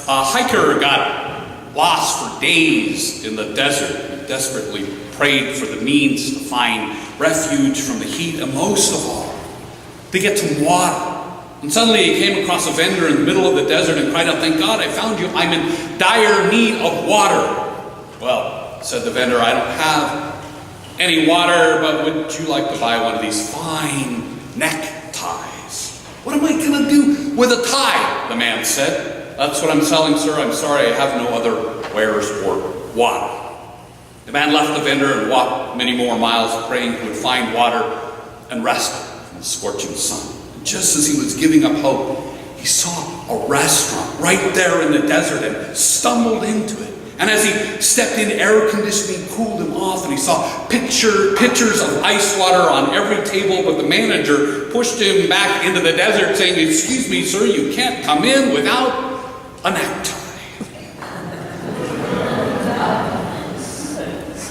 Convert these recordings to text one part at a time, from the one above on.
A hiker got lost for days in the desert. He desperately prayed for the means to find refuge from the heat, and most of all, to get some water. And suddenly he came across a vendor in the middle of the desert and cried out, "Thank God I found you. I'm in dire need of water." "Well," said the vendor, "I don't have any water, but would you like to buy one of these fine neckties?" "What am I going to do with a tie?" the man said. "That's what I'm selling, sir. I'm sorry, I have no other wares or water." The man left the vendor and walked many more miles, praying he would find water and rest from the scorching sun. And just as he was giving up hope, he saw a restaurant right there in the desert and stumbled into it. And as he stepped in, air conditioning cooled him off, and he saw pitchers of ice water on every table, but the manager pushed him back into the desert, saying, "Excuse me, sir, you can't come in without a necktie."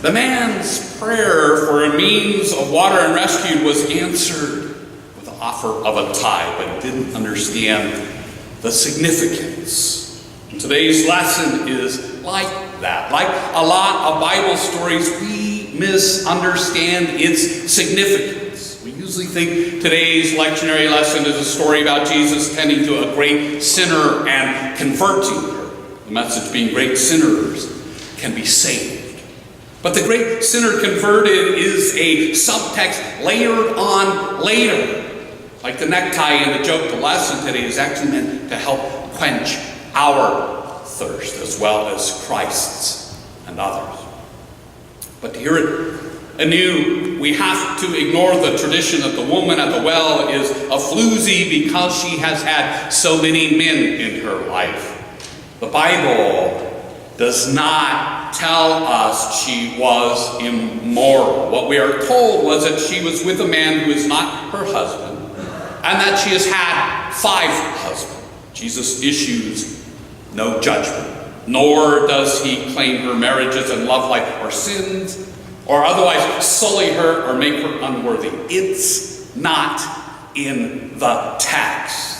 The man's prayer for a means of water and rescue was answered with the offer of a tie, but he didn't understand the significance. And today's lesson is like that. Like a lot of Bible stories, we misunderstand its significance. We usually think today's lectionary lesson is a story about Jesus tending to a great sinner and converting her. The message being great sinners can be saved. But the great sinner converted is a subtext layered on later. Like the necktie in the joke, the lesson today is actually meant to help quench our thirst as well as Christ's and others. But to hear it anew, we have to ignore the tradition that the woman at the well is a floozy because she has had so many men in her life. The Bible does not tell us she was immoral. What we are told was that she was with a man who is not her husband, and that she has had 5 husbands. Jesus issues no judgment, nor does he claim her marriages and love life are sins, or otherwise sully her or make her unworthy. It's not in the text.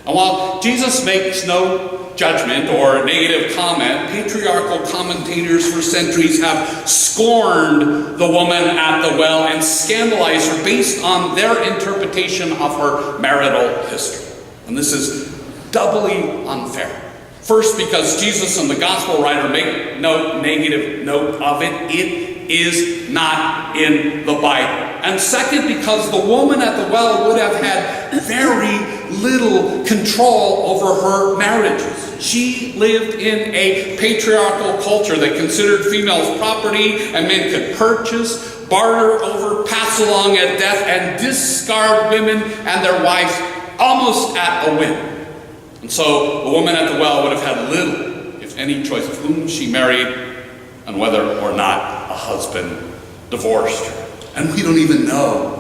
And while Jesus makes no judgment or negative comment, patriarchal commentators for centuries have scorned the woman at the well and scandalized her based on their interpretation of her marital history. And this is doubly unfair. First, because Jesus and the gospel writer make no negative note of it. It is not in the Bible. And second, because the woman at the well would have had very little control over her marriages. She lived in a patriarchal culture that considered females property, and men could purchase, barter over, pass along at death, and discard women and their wives almost at a whim. And so the woman at the well would have had little, if any, choice of whom she married and whether or not a husband divorced her. And we don't even know.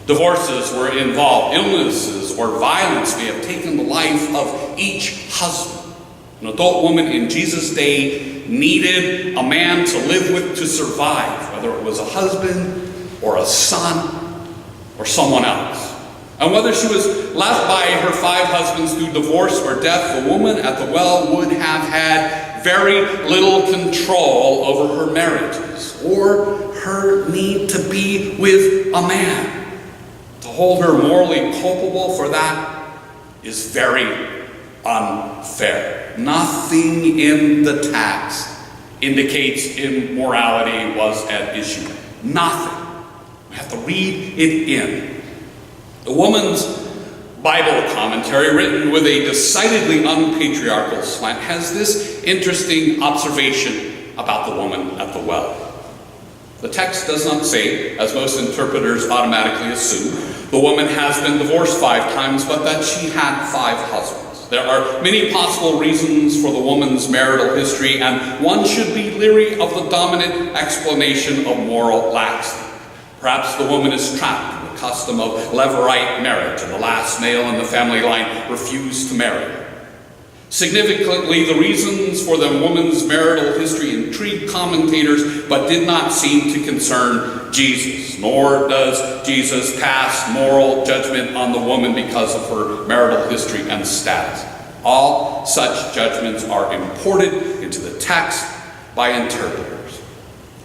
Divorces were involved. Illnesses or violence may have taken the life of each husband. An adult woman in Jesus' day needed a man to live with to survive, whether it was a husband or a son or someone else. And whether she was left by her 5 husbands through divorce or death, the woman at the well would have had very little control over her marriages or her need to be with a man. To hold her morally culpable for that is very unfair. Nothing in the text indicates immorality was at issue. Nothing. We have to read it in. The woman's Bible commentary, written with a decidedly unpatriarchal slant, has this interesting observation about the woman at the well. The text does not say, as most interpreters automatically assume, the woman has been divorced 5 times, but that she had 5 husbands. There are many possible reasons for the woman's marital history, and one should be leery of the dominant explanation of moral laxity. Perhaps the woman is trapped in the custom of levirate marriage, and the last male in the family line refused to marry her. Significantly, the reasons for the woman's marital history intrigued commentators, but did not seem to concern Jesus. Nor does Jesus pass moral judgment on the woman because of her marital history and status. All such judgments are imported into the text by interpreters.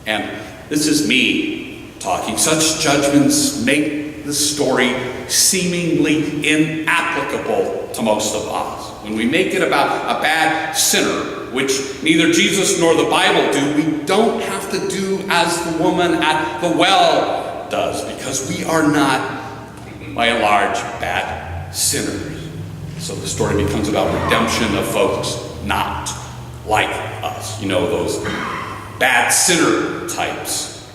And this is me talking. Such judgments make the story seemingly inapplicable to most of us. When we make it about a bad sinner, which neither Jesus nor the Bible do, we don't have to do as the woman at the well does, because we are not, by and large, bad sinners. So the story becomes about redemption of folks not like us. You know, those bad sinner types.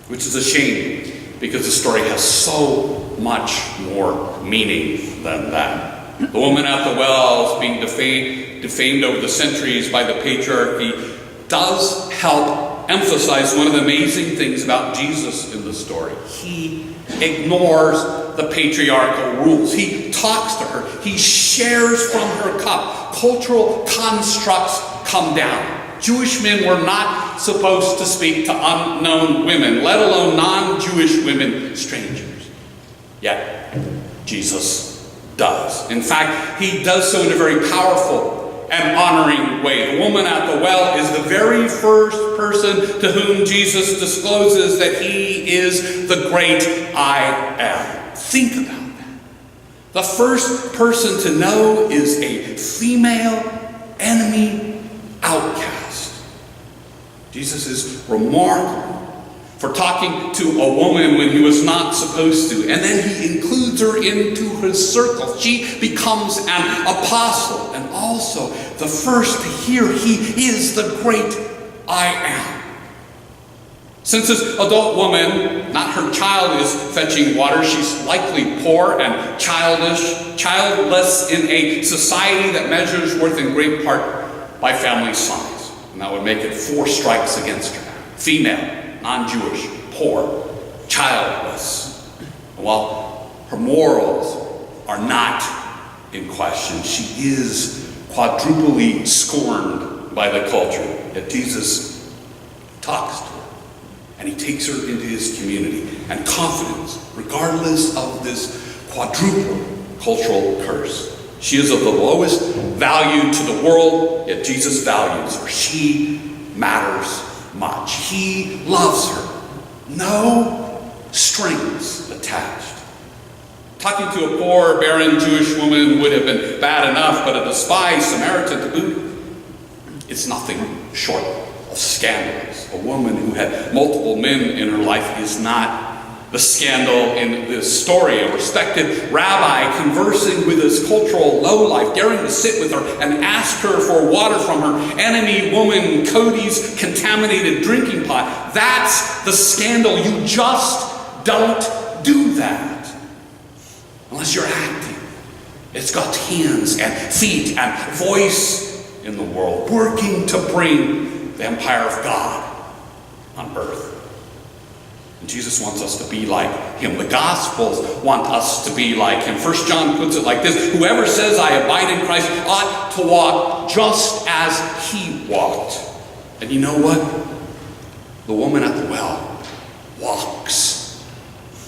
Which is a shame, because the story has so much more meaning than that. The woman at the well is being defamed over the centuries by the patriarchy does help emphasize one of the amazing things about Jesus in the story. He ignores the patriarchal rules. He talks to her. He shares from her cup. Cultural constructs come down. Jewish men were not supposed to speak to unknown women, let alone non-Jewish women, strangers. Yet, Jesus does. In fact, he does so in a very powerful and honoring way. The woman at the well is the very first person to whom Jesus discloses that he is the great I am. Think about that. The first person to know is a female enemy outcast. Jesus is remarkable for talking to a woman when he was not supposed to. And then he includes her into his circle. She becomes an apostle, and also the first to hear he is the great I am. Since this adult woman, not her child, is fetching water, she's likely poor and childless in a society that measures worth in great part by family size. And that would make it 4 strikes against her. Female, non-Jewish, poor, childless. While her morals are not in question, she is quadruply scorned by the culture. Yet Jesus talks to her, and he takes her into his community. And confidence, regardless of this quadruple cultural curse. She is of the lowest value to the world, yet Jesus values her. She matters much. He loves her. No strings attached. Talking to a poor, barren Jewish woman would have been bad enough, but a despised Samaritan to boot, it's nothing short of scandalous. A woman who had multiple men in her life is not the scandal in this story. A respected rabbi conversing with his cultural lowlife, daring to sit with her and ask her for water from her enemy woman Cody's contaminated drinking pot. That's the scandal. You just don't do that unless you're acting. It's got hands and feet and voice in the world, working to bring the empire of God on earth. And Jesus wants us to be like him. The Gospels want us to be like him. 1 John puts it like this: whoever says I abide in Christ ought to walk just as he walked. And you know what? The woman at the well walks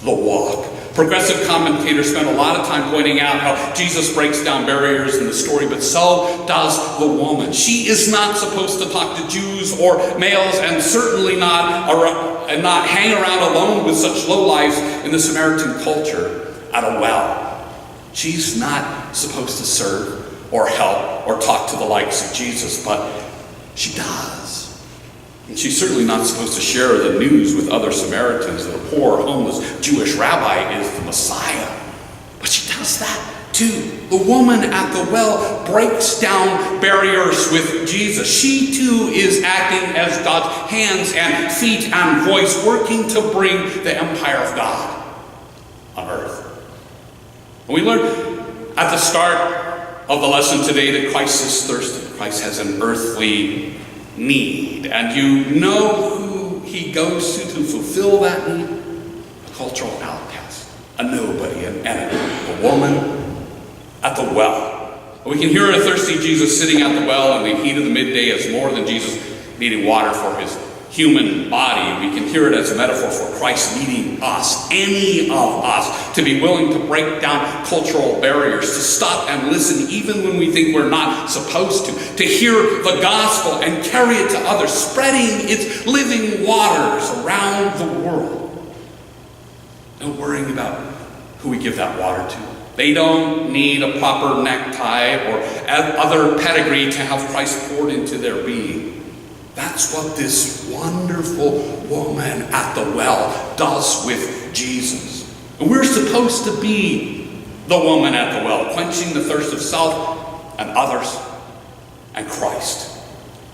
the walk. Progressive commentators spend a lot of time pointing out how Jesus breaks down barriers in the story, but so does the woman. She is not supposed to talk to Jews or males, and certainly not hang around alone with such lowlifes in the Samaritan culture at a well. She's not supposed to serve or help or talk to the likes of Jesus, but she does. And she's certainly not supposed to share the news with other Samaritans that a poor, homeless Jewish rabbi is the Messiah. But she does that too. The woman at the well breaks down barriers with Jesus. She too is acting as God's hands and feet and voice, working to bring the empire of God on earth. And we learn at the start of the lesson today that Christ is thirsty. Christ has an earthly need. And you know who he goes to fulfill that need? A cultural outcast, a nobody, an enemy, a woman at the well. We can hear a thirsty Jesus sitting at the well in the heat of the midday as more than Jesus needing water for his human body. We can hear it as a metaphor for Christ leading us, any of us, to be willing to break down cultural barriers, to stop and listen even when we think we're not supposed to hear the gospel and carry it to others, spreading its living waters around the world. No worrying about who we give that water to. They don't need a proper necktie or other pedigree to have Christ poured into their being. That's what this wonderful woman at the well does with Jesus. And we're supposed to be the woman at the well, quenching the thirst of self and others and Christ.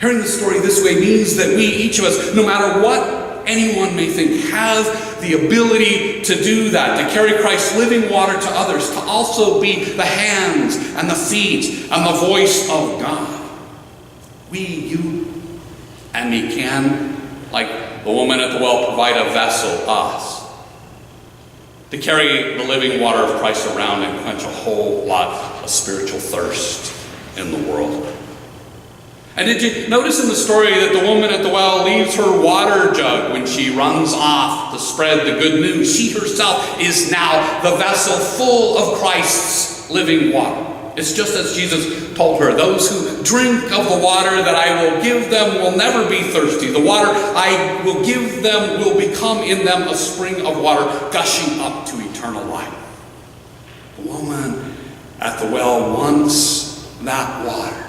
Hearing the story this way means that we, each of us, no matter what anyone may think, have the ability to do that, to carry Christ's living water to others, to also be the hands and the feet and the voice of God. We, you, and we can, like the woman at the well, provide a vessel, us, to carry the living water of Christ around and quench a whole lot of spiritual thirst in the world. And did you notice in the story that the woman at the well leaves her water jug when she runs off to spread the good news? She herself is now the vessel full of Christ's living water. It's just as Jesus told her, those who drink of the water that I will give them will never be thirsty. The water I will give them will become in them a spring of water gushing up to eternal life. The woman at the well wants that water.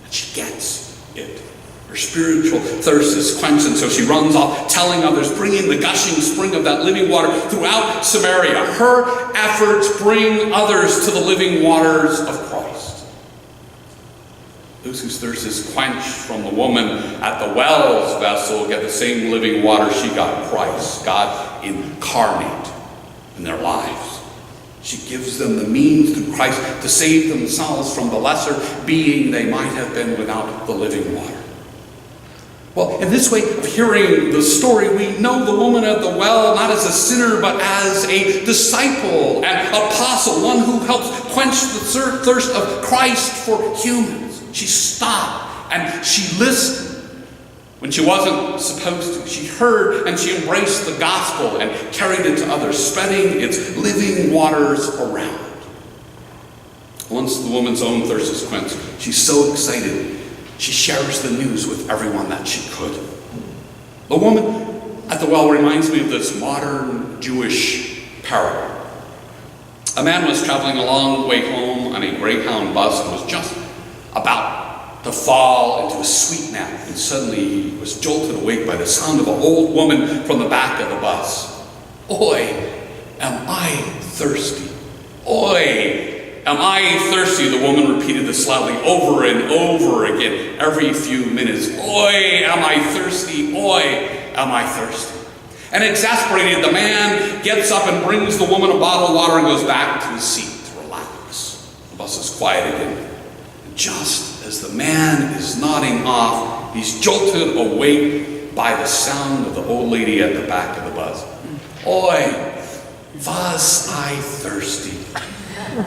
And she gets it. Her spiritual thirst is quenched, and so she runs off, telling others, bringing the gushing spring of that living water throughout Samaria. Her efforts bring others to the living waters of Christ. Those whose thirst is quenched from the woman at the well's vessel get the same living water she got, Christ, God incarnate in their lives. She gives them the means through Christ to save themselves from the lesser being they might have been without the living water. Well, in this way of hearing the story, we know the woman at the well not as a sinner, but as a disciple and apostle, one who helps quench the thirst of Christ for humans. She stopped and she listened when she wasn't supposed to. She heard and she embraced the gospel and carried it to others, spreading its living waters around. Once the woman's own thirst is quenched, she's so excited she shares the news with everyone that she could. The woman at the well reminds me of this modern Jewish parable. A man was traveling a long way home on a Greyhound bus and was just about to fall into a sweet nap, and suddenly he was jolted awake by the sound of an old woman from the back of the bus. "Oi, am I thirsty? Oi, am I thirsty?" The woman repeated this loudly over and over again every few minutes. "Oi, am I thirsty? Oi, am I thirsty?" And exasperated, the man gets up and brings the woman a bottle of water and goes back to his seat to relax. The bus is quiet again. And just as the man is nodding off, he's jolted awake by the sound of the old lady at the back of the bus. "Oi, was I thirsty?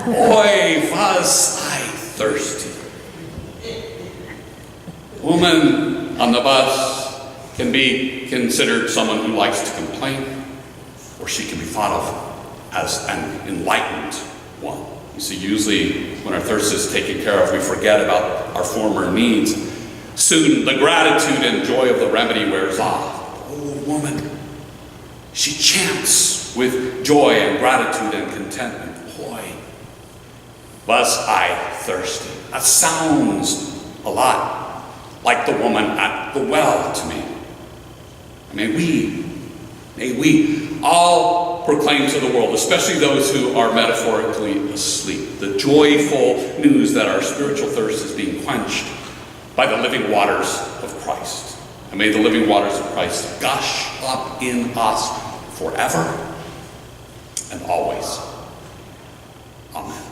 Oi, was I thirsty?" Woman on the bus can be considered someone who likes to complain, or she can be thought of as an enlightened one. You see, usually when our thirst is taken care of, we forget about our former needs. Soon the gratitude and joy of the remedy wears off. Oh, woman, she chants with joy and gratitude and contentment. Boy, was I thirsty. That sounds a lot like the woman at the well to me. May we all proclaim to the world, especially those who are metaphorically asleep, the joyful news that our spiritual thirst is being quenched by the living waters of Christ. And may the living waters of Christ gush up in us forever and always. Amen.